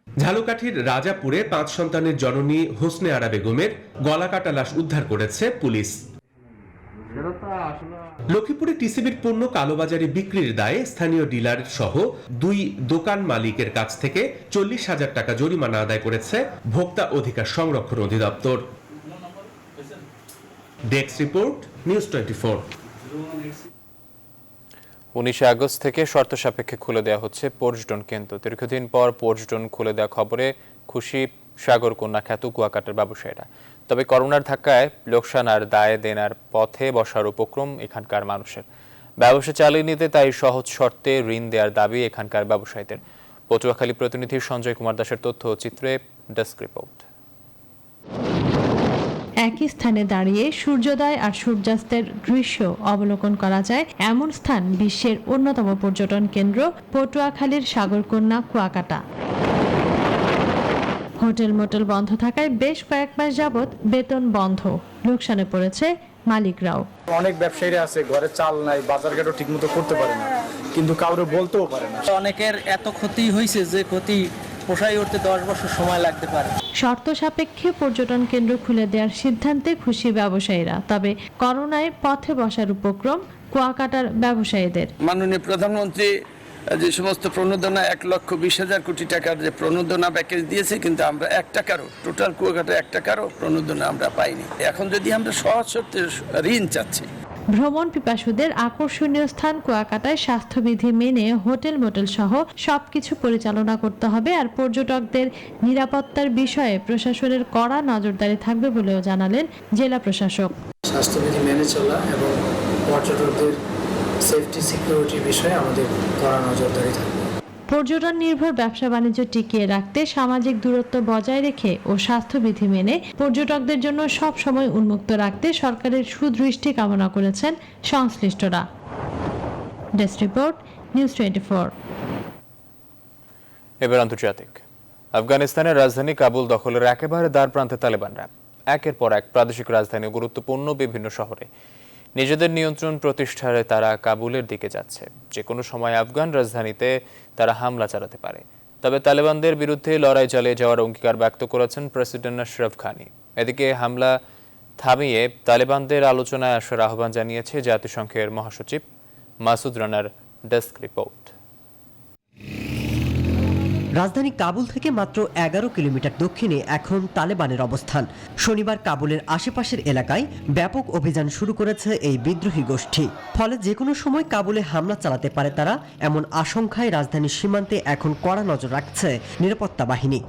[SPEAKER 26] ঝালকাঠির রাজাপুরে ৫ সন্তানের জননী হোসনে আরা বেগমের গলাকাটা লাশ উদ্ধার করেছে পুলিশ। লক্ষ্মীপুরে টিসিবির পণ্য কালোবাজারে বিক্রির দায়ে স্থানীয় ডিলার সহ 2 দোকান মালিকের কাছ থেকে ৪০,০০০ টাকা জরিমানা আদায় করেছে ভোক্তা অধিকার সংরক্ষণ অধিদপ্তর। Desk report, news 24।
[SPEAKER 1] 19 আগস্ট থেকে শর্ত সাপেক্ষে খুলে দেওয়া হচ্ছে পর্যটন কেন্দ্র। দীর্ঘদিন পর পর্যটন খুলে দেওয়া খবরে খুশি সাগরকন্যা খ্যাত কুয়াকাটার ব্যবসায়ীরা। তবে করোনার ধাক্কায় লোকসান আর দায় দেনার পথে বসার উপক্রম এখানকার মানুষের। ব্যবসা চালিয়ে নিতে তাই সহজ শর্তে ঋণ দেওয়ার দাবি এখানকার ব্যবসায়ীদের। পটুয়াখালী প্রতিনিধি সঞ্জয় কুমার দাসের তথ্য চিত্রে ডেস্ক রিপোর্ট।
[SPEAKER 3] একই স্থানে দাঁড়িয়ে সূর্যোদয় আর সূর্যাস্তের দৃশ্য অবলোকন করা যায় এমন স্থান বিশ্বের অন্যতম পর্যটন কেন্দ্র পটুয়াখালীর সাগরকন্যা কুয়াকাটা। হোটেল মোটেল বন্ধ থাকায় বেশ কয়েক মাস যাবৎ বেতন বন্ধ, লোকসানে পড়েছে মালিকরাও।
[SPEAKER 4] অনেক ব্যবসায়ীরা আছে ঘরে চাল নাই, বাজারঘাটও ঠিকমতো করতে পারে না, কিন্তু কাউরে বলতেও পারে না।
[SPEAKER 5] অনেকের এত ক্ষতি হয়েছে যে ক্ষতি পোষাই উঠতে 10 বছর সময় লাগতে পারে।
[SPEAKER 3] শর্ত সাপেক্ষে পর্যটন কেন্দ্র খুলে দেওয়ার সিদ্ধান্তে খুশি ব্যবসায়ীরা, তবে করোনায় পথে বসার উপক্রম কুয়াকাটার ব্যবসায়ীদের।
[SPEAKER 6] মাননীয় প্রধানমন্ত্রী যে সমস্ত প্রণোদনা ১,২০,০০০ কোটি টাকার যে প্রণোদনা প্যাকেজ দিয়েছে, কিন্তু আমরা 1 টাকারও টোটাল কুয়াকাটা 1 টাকারও প্রণোদনা আমরা পাইনি। এখন যদি আমরা সহজ শর্তে ঋণ চাচ্ছি।
[SPEAKER 3] ভ্রমণ পিপাসুদের আকর্ষণীয় স্থান কুয়াকাটায় স্বাস্থ্যবিধি মেনে হোটেল মোটেল সহ সবকিছু পরিচালনা করতে হবে, আর পর্যটকদের নিরাপত্তার বিষয়ে প্রশাসনের কড়া নজরদারি থাকবে বলেও জানালেন জেলা প্রশাসক।
[SPEAKER 7] স্বাস্থ্যবিধি মেনে চলা এবং পর্যটকদের সেফটি সিকিউরিটি বিষয়ে আমাদের কড়া নজরদারি থাকবে।
[SPEAKER 3] পর্যটন নির্ভর ব্যবসা বাণিজ্য টিকিয়ে রাখতে সামাজিক দূরত্ব বজায় রেখে ও স্বাস্থ্যবিধি মেনে পর্যটকদের জন্য সব সময় উন্মুক্ত রাখতে সরকারের সুদৃষ্টি কামনা করেছেন সংশ্লিষ্টরা। Desk report, news 24।
[SPEAKER 1] এবার আন্তর্জাতিক। আফগানিস্তানের রাজধানী কাবুল দখলের একেবারে দ্বার প্রান্তে তালেবানরা। একের পর এক প্রাদেশিক রাজধানী গুরুত্বপূর্ণ বিভিন্ন শহরে নিজেদের নিয়ন্ত্রণ প্রতিষ্ঠায় তারা কাবুলের দিকে যাচ্ছে। যে কোনো সময় আফগান রাজধানীতে তারা হামলা চালাতে পারে। তবে তালেবানদের বিরুদ্ধে লড়াই চালিয়ে যাওয়ার অঙ্গীকার ব্যক্ত করেছেন প্রেসিডেন্ট আশরাফ ঘানি। এদিকে হামলা থামিয়ে তালেবানদের আলোচনায় আসার আহ্বান জানিয়েছে জাতিসংঘের মহাসচিব মাসুদ রানার ডেস্ক রিপোর্ট।
[SPEAKER 8] রাজধানী কাবুল থেকে মাত্র 11 কিলোমিটার দক্ষিণে এখন তালেবানের অবস্থান। শনিবার কাবুলের আশেপাশের এলাকায় ব্যাপক অভিযান শুরু করেছে এই বিদ্রোহী গোষ্ঠী। ফলে যে কোনো সময় কাবুলে হামলা চালাতে পারে তারা, এমন আশঙ্কায় রাজধানীর সীমান্তে এখন কড়া নজর রাখছে নিরাপত্তা বাহিনী।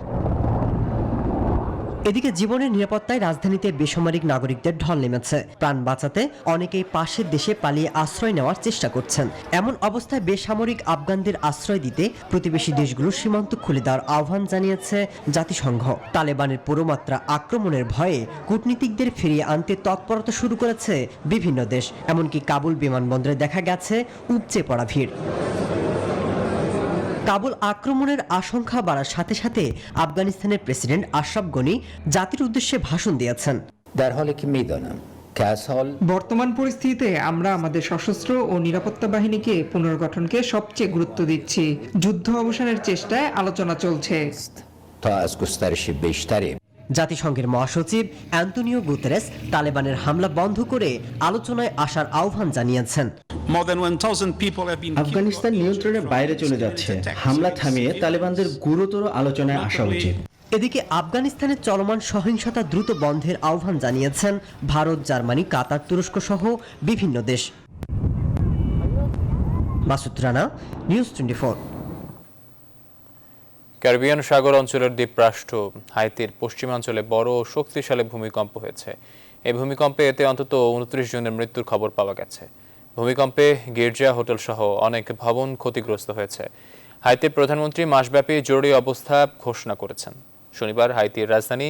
[SPEAKER 8] এদিকে জীবনের নিরাপত্তায় রাজধানীতে বেসামরিক নাগরিকদের ঢল নেমেছে। প্রাণ বাঁচাতে অনেকেই পাশের দেশে পালিয়ে আশ্রয় নেওয়ার চেষ্টা করছেন। এমন অবস্থায় বেসামরিক আফগানদের আশ্রয় দিতে প্রতিবেশী দেশগুলোর সীমান্ত খুলে দেওয়ার আহ্বান জানিয়েছে জাতিসংঘ। তালেবানের পুরোমাত্রা আক্রমণের ভয়ে কূটনীতিকদের ফিরিয়ে আনতে তৎপরতা শুরু করেছে বিভিন্ন দেশ। এমনকি কাবুল বিমানবন্দরে দেখা গেছে উপচে পড়া ভিড়। কাবুল আক্রমণের আশঙ্কা বাড়ার সাথে সাথে আফগানিস্তানের প্রেসিডেন্ট আশরাফ গনি জাতির উদ্দেশ্যে ভাষণ দিয়েছেন।
[SPEAKER 9] বর্তমান পরিস্থিতিতে আমরা আমাদের সশস্ত্র ও নিরাপত্তা বাহিনীকে পুনর্গঠনকে সবচেয়ে গুরুত্ব দিচ্ছি। যুদ্ধ অবসানের চেষ্টায় আলোচনা চলছে।
[SPEAKER 8] জাতিসংঘের মহাসচিব অ্যান্তোনিও গুতেরেস তালেবানের হামলা বন্ধ করে আলোচনায় আসার আহ্বান জানিয়েছেন।
[SPEAKER 10] আফগানিস্তান নিয়ন্ত্রণের বাইরে চলে যাচ্ছে। হামলা থামিয়ে তালেবানদের গুরুতর আলোচনায় আসা উচিত।
[SPEAKER 8] এদিকে আফগানিস্তানের চলমান সহিংসতা দ্রুত বন্ধের আহ্বান জানিয়েছেন ভারত, জার্মানি, কাতার, তুরস্ক সহ বিভিন্ন দেশ। মাসুদ রানা, নিউজ 24।
[SPEAKER 1] ক্যারিবিয়ান সাগর অঞ্চলের দ্বীপরাষ্ট্র হাইতির পশ্চিমাঞ্চলে বড় ও শক্তিশালী ভূমিকম্প হয়েছে। এই ভূমিকম্পে এতে অন্তত 29 জনের মৃত্যুর খবর পাওয়া গেছে। ভূমিকম্পে গির্জা, হোটেল সহ অনেক ভবন ক্ষতিগ্রস্ত হয়েছে। হাইতির প্রধানমন্ত্রী মাসব্যাপী জরুরি অবস্থা ঘোষণা করেছেন। শনিবার হাইতির রাজধানী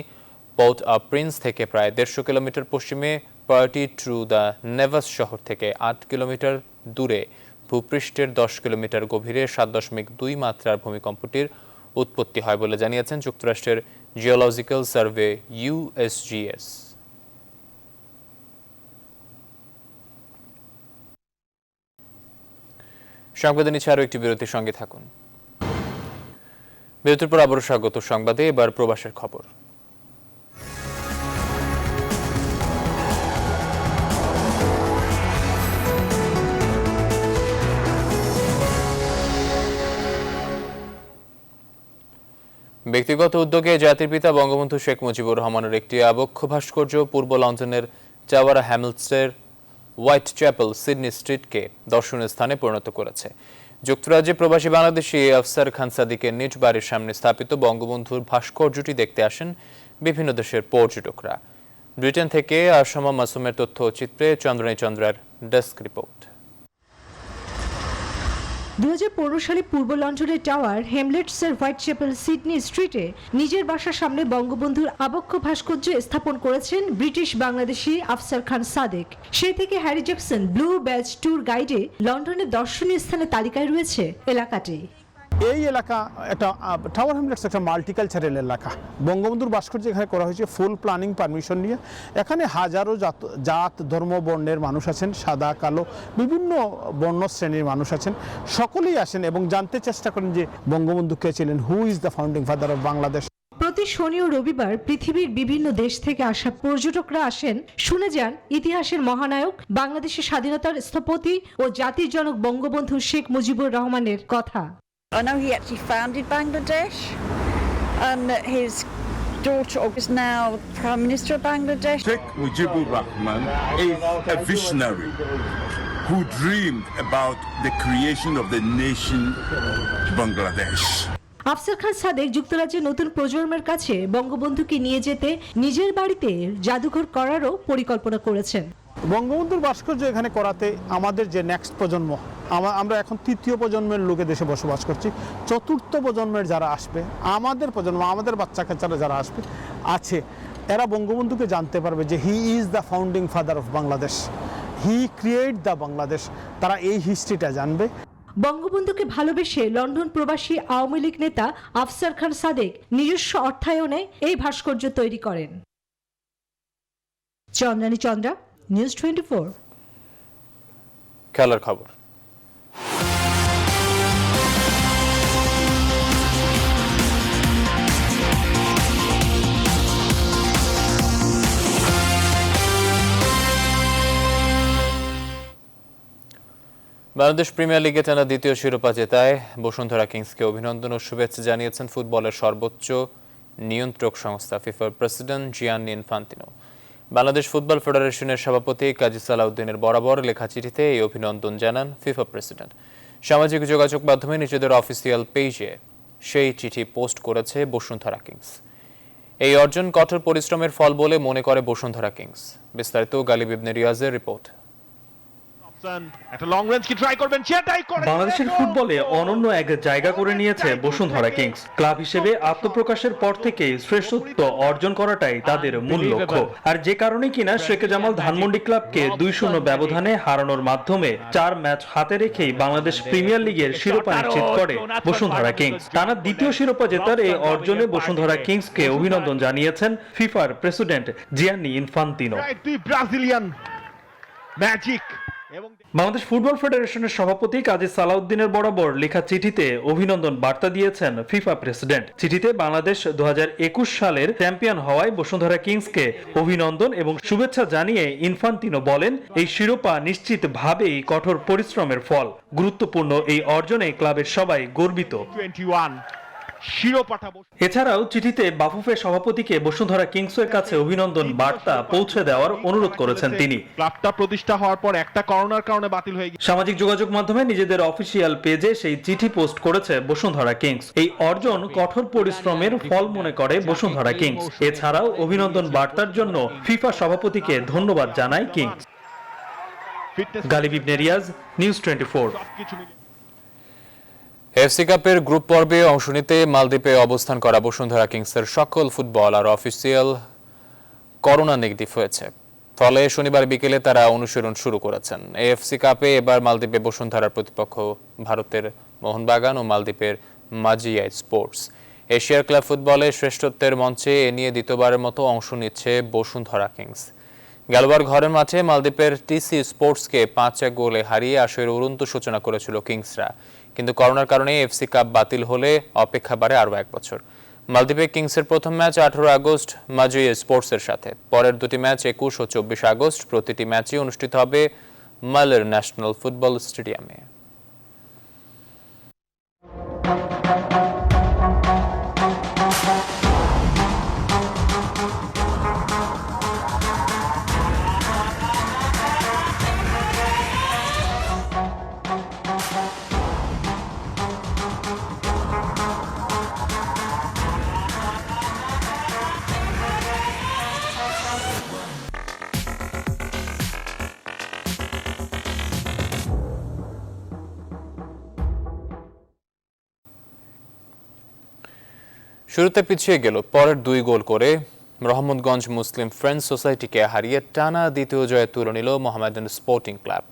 [SPEAKER 1] পোর্ট অফ প্রিন্স থেকে প্রায় 150 কিলোমিটার পশ্চিমে পার্টি ট্রু দ্য নেভাস শহর থেকে 8 কিলোমিটার দূরে ভূপৃষ্ঠের 10 কিলোমিটার গভীরে 7.2 মাত্রার ভূমিকম্পটির উৎপত্তি হয় বলে জানিয়েছেন যুক্তরাষ্ট্রের জিওলজিক্যাল সার্ভে USGS। সংবাদে নিচ্ছে আরও একটি বিরতির সঙ্গে থাকুন। বিরতির পর আবারও স্বাগত সংবাদে। এবার প্রবাসের খবর। ব্যক্তিগত উদ্যোগে জাতির পিতা বঙ্গবন্ধু শেখ মুজিবুর রহমানের একটি আবক্ষ ভাস্কর্য পূর্ব লন্ডনের টাওয়ার হ্যামিলটনের হোয়াইট চ্যাপেল সিডনি স্ট্রিটকে দর্শনীয় স্থানে পরিণত করেছে। যুক্তরাজ্যে প্রবাসী বাংলাদেশি আফসার খান সাদিকের নিজ বাড়ির সামনে স্থাপিত বঙ্গবন্ধুর ভাস্কর্যটি দেখতে আসেন বিভিন্ন দেশের পর্যটকরা। ব্রিটেন থেকে আসমা মাসুমের তথ্য চিত্রে চন্দ্রনী চন্দ্রার ডেস্ক রিপোর্ট।
[SPEAKER 11] 2015 সালে পূর্ব লন্ডনের টাওয়ার হ্যামলেটসের হোয়াইট চ্যাপেল সিডনি স্ট্রিটে নিজের বাসার সামনে বঙ্গবন্ধুর আবক্ষ ভাস্কর্য স্থাপন করেছেন ব্রিটিশ বাংলাদেশি আফসার খান সাদেক। সেই থেকে Harry Jackson blue badge tour গাইডে লন্ডনের দর্শনীয় স্থানের তালিকায় রয়েছে এলাকাটি।
[SPEAKER 4] এই এলাকা একটা টাওয়ার হ্যামলেটস একটা মাল্টিকালচারাল এলাকা। বঙ্গবন্ধুর ভাস্কর্য এখানে করা হয়েছে ফুল প্ল্যানিং পারমিশন নিয়ে। এখানে হাজারো জাত ধর্ম বর্ণের মানুষ আছেন, সাদা কালো বিভিন্ন বর্ণ শ্রেণীর মানুষ আছেন। সকলেই আসেন এবং জানতে চেষ্টা করেন যে বঙ্গবন্ধু কে ছিলেন, who is the founding father of Bangladesh.
[SPEAKER 11] প্রতি শনি ও রবিবার পৃথিবীর বিভিন্ন দেশ থেকে আসা পর্যটকরা আসেন, শুনে যান ইতিহাসের মহানায়ক, বাংলাদেশের স্বাধীনতার স্থপতি ও জাতির জনক বঙ্গবন্ধু শেখ মুজিবুর রহমানের কথা।
[SPEAKER 12] I know he actually founded Bangladesh, and his daughter is now Prime Minister of Bangladesh.
[SPEAKER 13] Sheikh Mujibur Rahman is a visionary who dreamed about the creation of the nation Bangladesh.
[SPEAKER 11] Afsar Khan Sadek যুক্তরাজ্যের নতুন প্রজন্মের কাছে বঙ্গবন্ধুকে নিয়ে যেতে নিজের বাড়িতে জাদুঘর করারও পরিকল্পনা করেছেন।
[SPEAKER 4] বঙ্গবন্ধুর ভাস্কর্য এখানে করাতে আমাদের যে নেক্সট প্রজন্ম, আমরা এখন তৃতীয় প্রজন্মের লোকে দেশে বসবাস করছি, চতুর্থ প্রজন্মের যারা আসবে, আমাদের প্রজন্ম, আমাদের বাচ্চা কাচ্চারা যারা আসবে আছে, এরা বঙ্গবন্ধুকে জানতে পারবে যে he is the founding father of Bangladesh, he create the Bangladesh. তারা এই হিস্ট্রিটা জানবে।
[SPEAKER 11] বঙ্গবন্ধুকে ভালোবেসে লন্ডন প্রবাসী আওয়ামী লীগ নেতা আফসার খান সাদেক নিজস্ব অর্থায়নে এই ভাস্কর্য তৈরি করেন। চন্দ্রানী চন্দ্রা, নিউজ 24।
[SPEAKER 1] খেলার খবর। বাংলাদেশ প্রিমিয়ার লিগে টানা দ্বিতীয় শিরোপা জেতায় বসুন্ধরা কিংসকে অভিনন্দন ও শুভেচ্ছা জানিয়েছেন ফুটবলের সর্বোচ্চ নিয়ন্ত্রক সংস্থা ফিফার president Gianni Infantino. Bangladesh football ফেডারেশনের সভাপতি কাজী সালাউদ্দিনের বরাবর লেখা চিঠিতে এই অভিনন্দন জানান ফিফা প্রেসিডেন্ট। সামাজিক যোগাযোগ মাধ্যমে নিজেদের অফিসিয়াল পেজে সেই চিঠি পোস্ট করেছে বসুন্ধরা কিংস। এই অর্জন কঠোর পরিশ্রমের ফল বলে মনে করে বসুন্ধরা কিংস। বিস্তারিত গালিব ইবনে রিয়াজের রিপোর্ট।
[SPEAKER 14] বাংলাদেশের ফুটবলে অনন্য এক জায়গা করে নিয়েছে বসুন্ধরা কিংস। ক্লাব হিসেবে আত্মপ্রকাশের পর থেকে শ্রেষ্ঠত্ব অর্জন করাটাই তাদের মূল লক্ষ্য। আর যে কারণে কিনা শেখ জামাল ধানমন্ডি ক্লাবকে 2-0 ব্যবধানে হারানোর মাধ্যমে 4 ম্যাচ হাতে রেখেই বাংলাদেশ প্রিমিয়ার লিগের শিরোপা নিশ্চিত করে বসুন্ধরা কিংস। টানা দ্বিতীয় শিরোপা জেতার এই অর্জনে বসুন্ধরা কিংসকে অভিনন্দন জানিয়েছেন ফিফার president Gianni Infantino. Bangladesh football ফেডারেশনের সভাপতি কাজী সালাউদ্দিনের বরাবর লেখা চিঠিতে অভিনন্দন বার্তা দিয়েছেন ফিফা প্রেসিডেন্ট। চিঠিতে বাংলাদেশ 2021 সালের চ্যাম্পিয়ন হওয়ায় বসুন্ধরা কিংসকে অভিনন্দন এবং শুভেচ্ছা জানিয়ে ইনফান্তিনো বলেন, এই শিরোপা নিশ্চিতভাবেই কঠোর পরিশ্রমের ফল। গুরুত্বপূর্ণ এই অর্জনে ক্লাবের সবাই গর্বিত। এছাড়াও চিঠিতে বাফুফের সভাপতিকে বসুন্ধরা কিংসের কাছে অভিনন্দন বার্তা পৌঁছে দেওয়ার অনুরোধ করেছেন তিনি।
[SPEAKER 15] ক্লাবটা প্রতিষ্ঠা হওয়ার পর একটা করোনার কারণে বাতিল হয়ে গেছে।
[SPEAKER 14] সামাজিক যোগাযোগ মাধ্যমে নিজেদের অফিসিয়াল পেজে সেই চিঠি পোস্ট করেছে বসুন্ধরা কিংস। এই অর্জন কঠোর পরিশ্রমের ফল মনে করে বসুন্ধরা কিংস। এছাড়াও অভিনন্দন বার্তার জন্য ফিফা সভাপতিকে ধন্যবাদ জানায় কিংস। গালিব ইবনে রিয়াজ, নিউজ 24।
[SPEAKER 1] এফসি কাপের গ্রুপ পর্বে অংশ নিতে মালদ্বীপে অবস্থান করা বসুন্ধরা কিংসের সকল ফুটবলার অফিসিয়াল করোনা নেগেটিভ হয়েছে। ফলে শনিবার বিকেলে তারা অনুশীলন শুরু করেছেন। এফসি কাপে এবার মালদ্বীপে বসুন্ধরার প্রতিপক্ষ ভারতের মোহনবাগান ও মালদ্বীপের মাজিয়া স্পোর্টস। এশিয়ার ক্লাব ফুটবলে শ্রেষ্ঠত্বের মঞ্চে এ নিয়ে দ্বিতীয়বারের মতো অংশ নিচ্ছে বসুন্ধরা কিংস। গেলবার ঘরের মাঠে মালদ্বীপের টিসি স্পোর্টসকে 5-1 গোলে হারিয়ে আসরের উড়ন্ত সূচনা করেছিল কিংসরা। কিন্তু করোনার কারণে এফসি কাপ বাতিল হলে অপেক্ষা বাড়ে আরও 1 বছর। মালদ্বীপে কিংসের প্রথম ম্যাচ 18 আগস্ট মাজিয়া স্পোর্টসের সাথে। পরের দুটি ম্যাচ 21 ও 24 আগস্ট। প্রতিটি ম্যাচই অনুষ্ঠিত হবে মালের ন্যাশনাল ফুটবল স্টেডিয়ামে। শুরুতে পিছিয়ে গেল, পরের 2 গোল করে রহমতগঞ্জ মুসলিম ফ্রেন্ডস সোসাইটিকে হারিয়ে টানা দ্বিতীয় জয়ে তুলে নিল মোহামেডান স্পোর্টিং ক্লাব।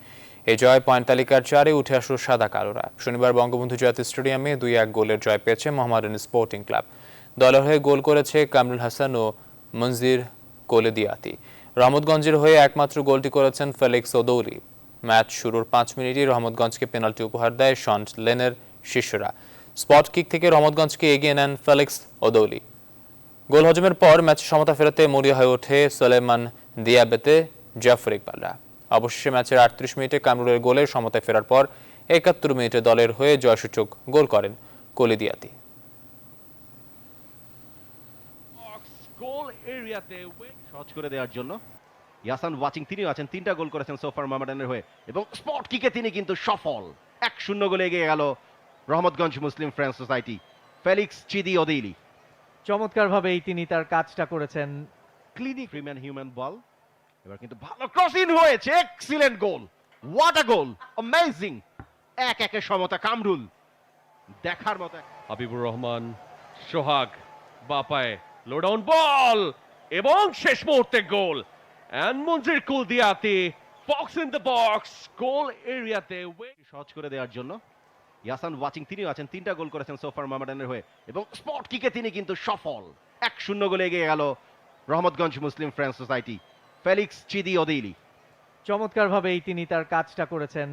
[SPEAKER 1] এই জয় পয়েন্ট তালিকার 4-এ উঠে আসলো সাদা কালোরা। শনিবার বঙ্গবন্ধু জাতীয় স্টেডিয়ামে 2-1 গোলের জয় পেয়েছে মোহামেডান স্পোর্টিং ক্লাব। দলের হয়ে গোল করেছে কামরুল হাসান ও মনজির কোলেদিয়াতি। রহমতগঞ্জের হয়ে একমাত্র গোলটি করেছেন ফেলিক্স ওদৌলি। ম্যাচ শুরুর 5 মিনিটই রহমতগঞ্জকে পেনাল্টি উপহার দেয় শন লেনের শিষ্যরা। স্পট কিক থেকে রহমতগঞ্জকে এগিয়ে নেন ফেলিক্স ওদৌলি। গোল হজমের পর ম্যাচ সমতা ফেরাতে মরিয়া হয়ে ওঠে সোলেমান দিয়াবেতে জাফর ইকবালরা। অবশেষে ম্যাচের 38 মিনিটে কামরুলের গোলে সমতায় ফেরার পর 71 মিনিটে দলের হয়ে জয়সূচক গোল করেন কোলেদিয়াতি।
[SPEAKER 16] গোল এরিয়াতে সহজ করে দেওয়ার জন্য ইয়াসান ওয়াচিং, তিনিও আছেন। 3টা গোল করেছেন সোফার মোহামেডানের হয়ে এবং স্পট কিকে তিনি কিন্তু সফল। 1-0 গোলে এগিয়ে গেল রহমতগঞ্জ মুসলিম ফ্রেন্ডস সোসাইটি। ফেলিক্স চিদি ওদেইলি
[SPEAKER 17] চমৎকারভাবেই তিনি তার কাজটা করেছেন।
[SPEAKER 16] ক্লিনিক ফ্রিম্যান হিউম্যান বল, এবার কিন্তু ভালো ক্রসিং হয়েছে। Excellent goal, what a goal, amazing. 1-1 সমতা কামরুল, দেখার মতো।
[SPEAKER 18] হাবিবুর রহমান, সোহাগ বাপায় লো ডাউন বল এবং শেষ মুহূর্তে গোল। এন্ড মনজির কুলদিয়াতি box in the box, goal এরিয়াতে
[SPEAKER 16] সহজ করে দেওয়ার জন্য ইয়াসান ওয়াচিং, তিনিও আছেন। 3টা গোল করেছেন সোফার মোহামেডানের হয়ে এবং স্পট কিকে তিনি কিন্তু সফল। 1-0 গোলে এগিয়ে গেল রহমতগঞ্জ মুসলিম ফ্রেন্ডস সোসাইটি। ফেলিক্স চিদিওদিলি।
[SPEAKER 17] চমৎকারভাবে তিনি তার কাজটা করেছেন।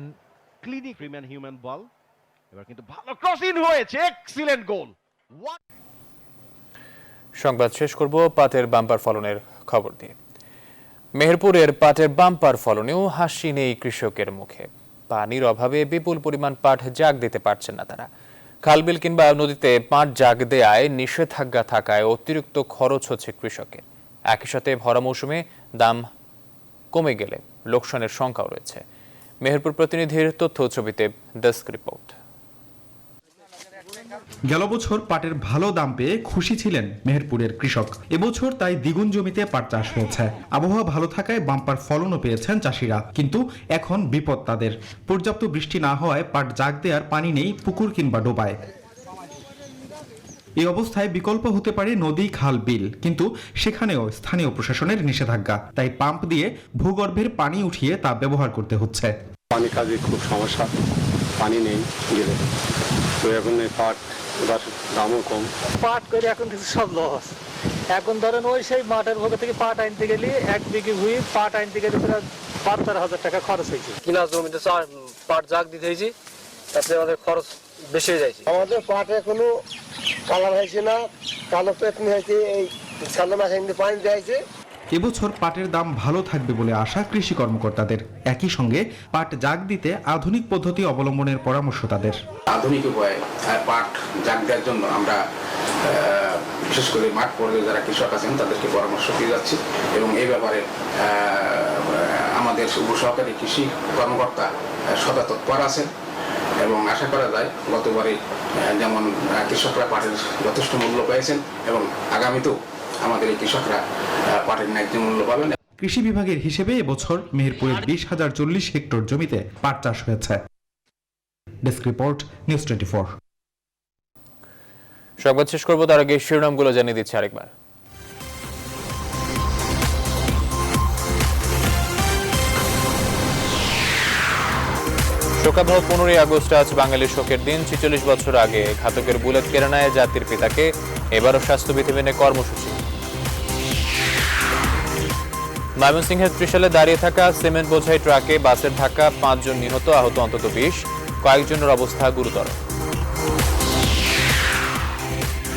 [SPEAKER 16] ক্লিনিক ফ্রিম্যান হিউম্যান বল, এবার কিন্তু ভালো ক্রসিং হয়েছে, এক্সিলেন্ট গোল।
[SPEAKER 1] সংবাদ শেষ করব পাটের বাম্পার ফলনের খবর দিয়ে। মেহেরপুরের পাটের বাম্পার ফলনেও হাসি নেই কৃষকের মুখে। পানির অভাবে বিপুল পরিমাণ পাট জাগ দিতে পারছেন না তারা। খালবিল কিংবা নদীতে পাট জাগ দেয়ায় নিষেধাজ্ঞা থাকায় অতিরিক্ত খরচ হচ্ছে কৃষকের। একই সাথে ভরা মৌসুমে দাম কমে গেলে লোকসানের শঙ্কাও রয়েছে। মেহেরপুর প্রতিনিধির তথ্য ছবিতে ডেস্ক রিপোর্ট।
[SPEAKER 19] গেল বছর পাটের ভালো দাম পেয়ে খুশি ছিলেন মেহেরপুরের কৃষক। এবছর তাই দ্বিগুণ জমিতে পাট চাষ হয়েছে। আবহাওয়া ভালো থাকায় বাম্পার ফলনও পেয়েছেন চাষিরা, কিন্তু এখন বিপদ তাদের। পর্যাপ্ত বৃষ্টি না হওয়ায় পাট জাগ দেওয়ার পানি নেই পুকুর কিংবা ডোবায়। এই অবস্থায় বিকল্প হতে পারে নদী, খাল, বিল, কিন্তু সেখানেও স্থানীয় প্রশাসনের নিষেধাজ্ঞা। তাই পাম্প দিয়ে ভূগর্ভের পানি উঠিয়ে তা ব্যবহার করতে হচ্ছে।
[SPEAKER 20] পানি কাজে খুব সমস্যা, পানি নেই গেলে তো এখন পাট দামও কম।
[SPEAKER 5] পাট করে এখন কিছু সব লস। এখন ধরেন ওই সেই মাঠের ভোগে থেকে পাট আনতে গেলে 1 বিঘে ভুঁই পাট আনতে গেলে প্রায় 72,000 টাকা খরচ হয়েছে। কিনা জমিতে পাট জাগ দিতে হয়েছে, তাতে আমাদের খরচ বেশি হয়ে যাচ্ছে।
[SPEAKER 20] আমাদের পাটে কোনো কালার হয়েছে না, কালো পেতনি হয়েছে, এই সামনে মাসে পানি দেওয়া।
[SPEAKER 19] এবছর পাটের দাম ভালো থাকবে বলে আশা কৃষি কর্মকর্তাদের। একই সঙ্গে পাট জাগ দিতে আধুনিক পদ্ধতি অবলম্বনের পরামর্শ তাদের।
[SPEAKER 21] আধুনিক উপায়ে পাট জাগ দেওয়ার জন্য আমরা বিশেষ করে মাঠ পর্যায়ে যারা কৃষক আছেন তাদেরকে পরামর্শ দিয়ে যাচ্ছি, এবং এই ব্যাপারে আমাদের উপসহকারী কৃষি কর্মকর্তা সদা তৎপর আছেন, এবং আশা করা যায় গতবারে যেমন কৃষকরা পাটের যথেষ্ট মূল্য পেয়েছেন, এবং আগামীতেও আমাদের এই কৃষকরা পাটের ন্যায্য মূল্য পাবেন।
[SPEAKER 19] কৃষি বিভাগের হিসেবে এবছর মেহেরপুরের 20,040 হেক্টর জমিতে পাট চাষ হয়েছে। Desk report, news 24।
[SPEAKER 1] সংবাদ শেষ করবো, তার আগে শিরোনামগুলো জানিয়ে দিচ্ছি আরেকবার। শোকাবহ 15ই আগস্ট আজ বাঙালির শোকের দিন। 46 বছর আগে ঘাতকের বুলেট কেড়ে নেয় জাতির পিতাকে। এবারও স্বাস্থ্যবিধি মেনে কর্মসূচি। ময়মনসিংহের ত্রিশালে দাঁড়িয়ে থাকা সিমেন্ট বোঝাই ট্রাকে বাসের ধাক্কা, 5 জন নিহত, আহত অন্তত 20, কয়েকজনের অবস্থা গুরুতর।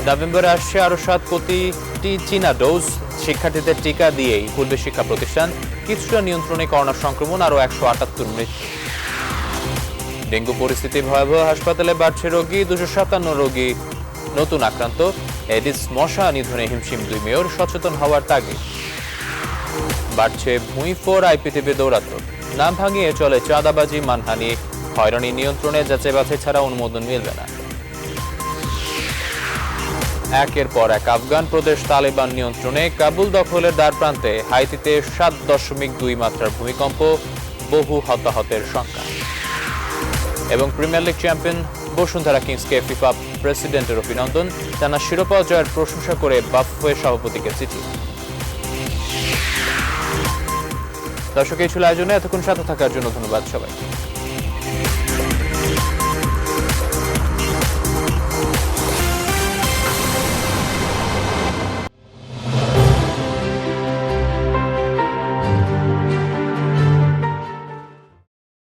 [SPEAKER 1] নভেম্বরে আসছে আরো 7 কোটি চীনা ডোজ। শিক্ষার্থীদের টিকা দিয়েই খুলবে শিক্ষা প্রতিষ্ঠান। কিছুটা নিয়ন্ত্রণে করোনা সংক্রমণ, আরো 178 মৃত্যু। ডেঙ্গু পরিস্থিতি ভয়াবহ, হাসপাতালে বাড়ছে রোগী, 257 রোগী নতুন আক্রান্ত। এডিস মশা নিধনে হিমশিম 2 মেয়র, সচেতন হওয়ার তাগিদ। বাড়ছে ভুঁইফোর আইপিটিভি দৌরাত্ম্য। নাম ভাঙিয়ে চলে চাঁদাবাজি, মানহানি, হয়রানি নিয়ন্ত্রণে যাচাই বাছাই ছাড়া অনুমোদন মিলবে না। একের পর এক আফগান প্রদেশ তালেবান নিয়ন্ত্রণে, কাবুল দখলের দ্বার প্রান্তে। হাইতিতে 7.2 মাত্রার ভূমিকম্প, বহু হতাহতের সংখ্যা। এবং প্রিমিয়ার লিগ চ্যাম্পিয়ন বসুন্ধরা কিংসকে ফিফা প্রেসিডেন্টের অভিনন্দন। টানা শিরোপা জয়ের প্রশংসা করে বাফুফে সভাপতিকে চিঠি। দর্শক, এই ছিল আয়োজনে। এতক্ষণ সাথে থাকার জন্য ধন্যবাদ সবাই।